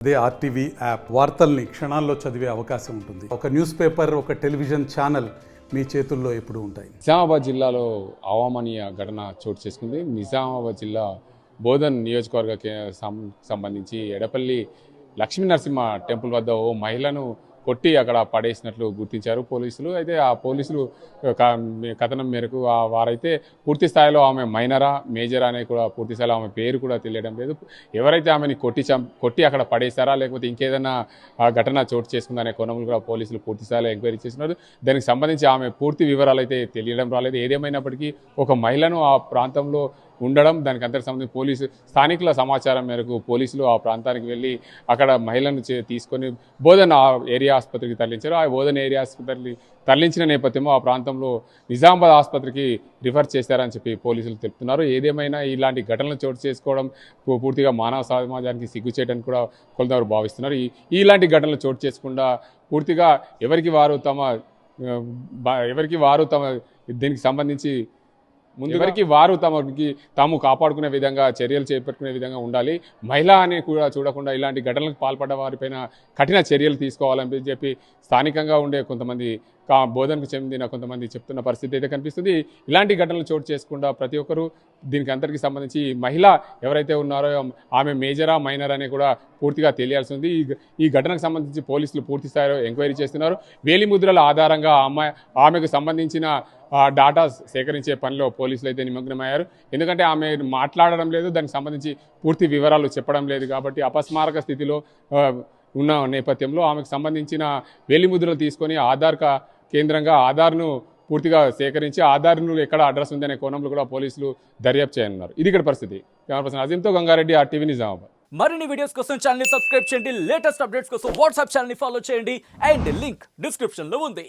అదే RTV app వార్తల్ని క్షణాల్లో చదివే అవకాశం ఉంటుంది. ఒక న్యూస్ పేపర్, ఒక టెలివిజన్ ఛానల్ మీ చేతుల్లో ఎప్పుడూ ఉంటాయి. నిజామాబాద్ జిల్లాలో అవామనీయ ఘటన చోటు చేసుకుంది. నిజామాబాద్ జిల్లా బోధన్ నియోజకవర్గ సంబంధించి ఎడపల్లి లక్ష్మీ నరసింహ టెంపుల్ వద్ద ఓ మహిళను కొట్టి అక్కడ పడేసినట్లు గుర్తించారు పోలీసులు. అయితే ఆ పోలీసులు కథనం మేరకు వారైతే పూర్తి స్థాయిలో ఆమె మైనరా మేజరా అనే కూడా పూర్తి స్థాయిలో ఆమె పేరు కూడా తెలియడం లేదు. ఎవరైతే ఆమెని కొట్టి అక్కడ పడేశారా లేకపోతే ఇంకేదైనా ఘటన చోటు చేసుకుందనే కోణంలో కూడా పోలీసులు పూర్తి స్థాయిలో ఎంక్వైరీ చేస్తున్నారు. దానికి సంబంధించి ఆమె పూర్తి వివరాలు అయితే తెలియడం రాలేదు. ఏదేమైనప్పటికీ ఒక మహిళను ఆ ప్రాంతంలో ఉండడం, దానికి అంతకు సంబంధించి పోలీసు స్థానికుల సమాచారం మేరకు పోలీసులు ఆ ప్రాంతానికి వెళ్ళి అక్కడ మహిళను తీసుకొని బోధన్ ఏరియా ఆసుపత్రికి తరలించారు. ఆ బోధన్ ఏరియా ఆసుపత్రికి తరలించిన నేపథ్యంలో ఆ ప్రాంతంలో నిజామాబాద్ ఆసుపత్రికి రిఫర్ చేశారని చెప్పి పోలీసులు చెప్తున్నారు. ఏదేమైనా ఇలాంటి ఘటనలు చోటు చేసుకోవడం పూర్తిగా మానవ సమాజానికి సిగ్గుచేయడానికి కూడా కొంతవరకు భావిస్తున్నారు. ఇలాంటి ఘటనలు చోటు చేసుకుండా పూర్తిగా ఎవరికి వారు తమ దీనికి సంబంధించి ఎవరికి వారు తాము కాపాడుకునే విధంగా చర్యలు చేపట్టుకునే విధంగా ఉండాలి. మహిళ అని కూడా చూడకుండా ఇలాంటి ఘటనలకు పాల్పడ్డ వారిపైన కఠిన చర్యలు తీసుకోవాలని చెప్పి స్థానికంగా ఉండే కొంతమంది బోధనకు చెందిన కొంతమంది చెప్తున్న పరిస్థితి అయితే కనిపిస్తుంది. ఇలాంటి ఘటనలు చోటు చేసుకుండా ప్రతి ఒక్కరూ దీనికి అందరికీ సంబంధించి మహిళ ఎవరైతే ఉన్నారో ఆమె మేజరా మైనర్ అని కూడా పూర్తిగా తెలియాల్సి ఉంది. ఈ ఘటనకు సంబంధించి పోలీసులు పూర్తి స్థాయిలో ఎంక్వైరీ చేస్తున్నారు. వేలిముద్రల ఆధారంగా ఆమెకు సంబంధించిన డాటా సేకరించే పనిలో పోలీసులు అయితే నిమగ్నమయ్యారు. ఎందుకంటే ఆమె మాట్లాడడం లేదు, దానికి సంబంధించి పూర్తి వివరాలు చెప్పడం లేదు. కాబట్టి అపస్మారక స్థితిలో ఉన్న నేపథ్యంలో ఆమెకు సంబంధించిన వేలిముద్రలు తీసుకొని కేంద్రంగా ఆధార్ను పూర్తిగా సేకరించి ఆధార్ను ఎక్కడ అడ్రస్ ఉందనే కోణంలో కూడా పోలీసులు దర్యాప్తు చేయనున్నారు. ఇది ఇక్కడ పరిస్థితి. కెమెరా పర్సన్ అజీంతో గంగారెడ్డి, ఆర్టీవీ నిజామాబాద్. మరిన్ని వీడియోస్ కోసం ఛానల్ ని సబ్స్క్రైబ్ చేయండి. లేటెస్ట్ అప్డేట్స్ కోసం వాట్సాప్ ఛానల్ ని ఫాలో చేయండి. అండ్ లింక్ డిస్క్రిప్షన్ లో ఉంది.